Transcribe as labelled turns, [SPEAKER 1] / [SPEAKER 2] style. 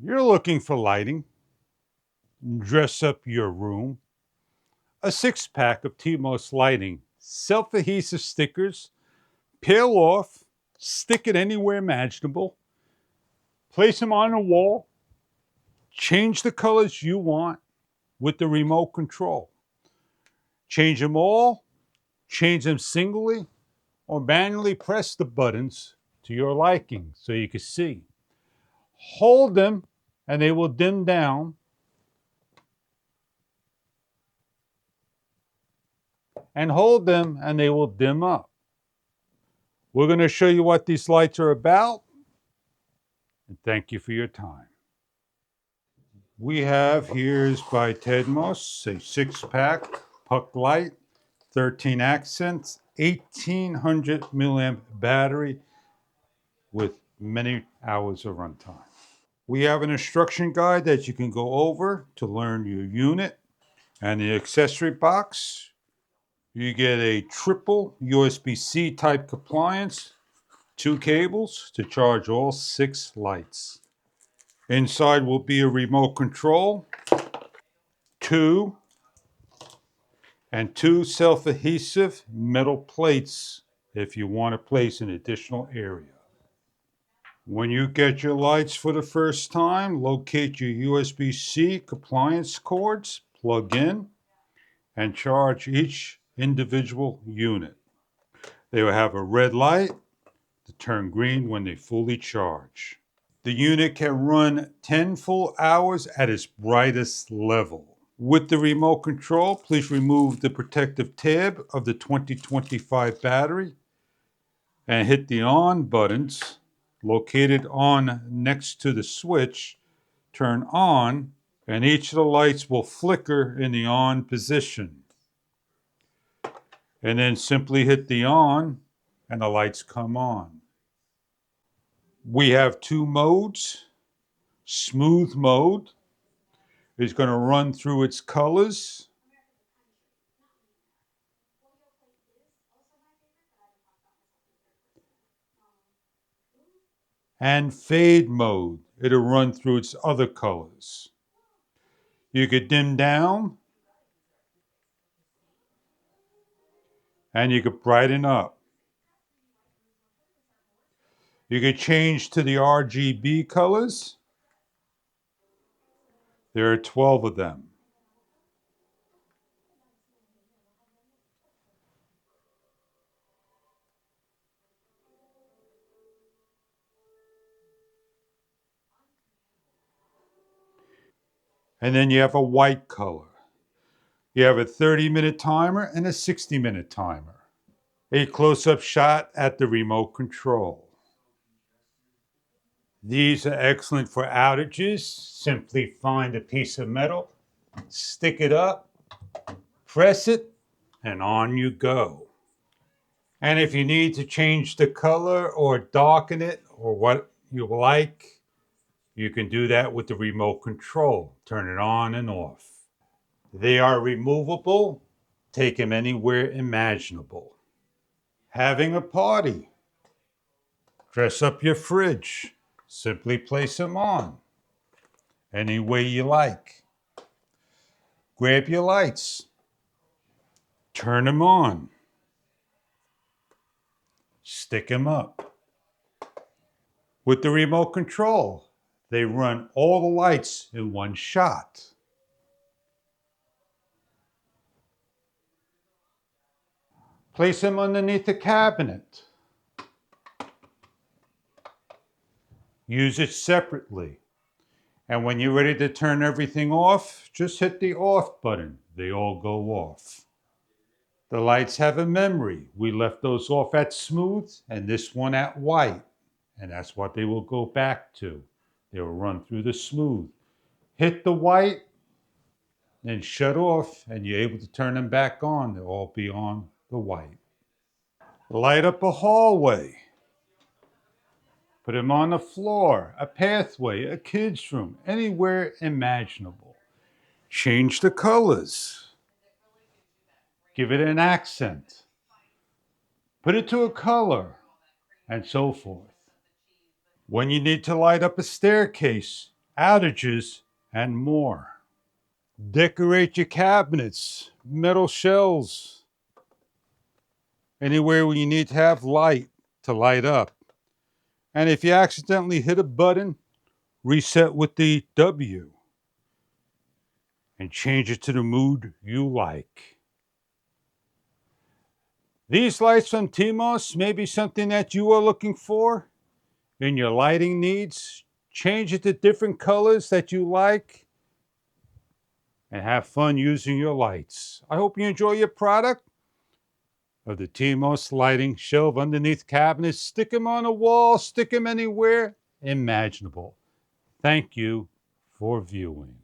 [SPEAKER 1] You're looking for lighting, dress up your room, a 6-pack of Tedmos lighting, self-adhesive stickers, peel off, stick it anywhere imaginable, place them on a wall, change the colors you want with the remote control. Change them all, change them singly, or manually press the buttons to your liking so you can see. Hold them and they will dim down, and hold them and they will dim up. We're going to show you what these lights are about, and thank you for your time. We have, here's by Tedmos, a 6-pack puck light, 13 accents, 1800 milliamp battery with many hours of runtime. We have an instruction guide that you can go over to learn your unit, and the accessory box. You get a triple USB-C type compliance, 2 cables to charge all 6 lights. Inside will be a remote control, 2 self-adhesive metal plates if you want to place an additional area. When you get your lights for the first time, locate your USB-C compliance cords, plug in, and charge each individual unit. They will have a red light to turn green when they fully charge. The unit can run 10 full hours at its brightest level. With the remote control, please remove the protective tab of the 2025 battery and hit the on buttons located on next to the switch. Turn on, and each of the lights will flicker in the on position. And then simply hit the on and the lights come on. We have 2 modes. Smooth mode is going to run through its colors. And fade mode, it'll run through its other colors. You could dim down and you could brighten up. You could change to the RGB colors. There are 12 of them. And then you have a white color. You have a 30-minute timer and a 60-minute timer. A close-up shot at the remote control. These are excellent for outages. Simply find a piece of metal, stick it up, press it, and on you go. And if you need to change the color or darken it or what you like, you can do that with the remote control. Turn it on and off. They are removable. Take them anywhere imaginable. Having a party. Dress up your fridge. Simply place them on any way you like. Grab your lights. Turn them on. Stick them up. With the remote control, they run all the lights in one shot. Place them underneath the cabinet. Use it separately. And when you're ready to turn everything off, just hit the off button. They all go off. The lights have a memory. We left those off at smooth and this one at white. And that's what they will go back to. They will run through the smooth. Hit the white, then shut off, and you're able to turn them back on. They'll all be on the white. Light up a hallway. Put them on the floor, a pathway, a kid's room, anywhere imaginable. Change the colors. Give it an accent. Put it to a color, and so forth. When you need to light up a staircase, outages, and more. Decorate your cabinets, metal shelves, anywhere where you need to have light to light up. And if you accidentally hit a button, reset with the W and change it to the mood you like. These lights from Tedmos may be something that you are looking for in your lighting needs. Change it to different colors that you like and have fun using your lights. I hope you enjoy your product of the Tedmos lighting shelf underneath cabinets. Stick them on a wall, stick them anywhere imaginable. Thank you for viewing.